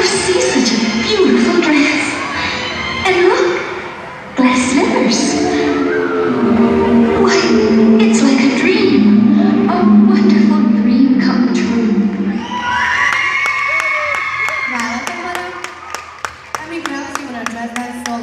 see such a beautiful dress. And look, glass slippers. Why, it's like a dream. A wonderful dream come true. Wow, I think I'm impressed with a dress that's so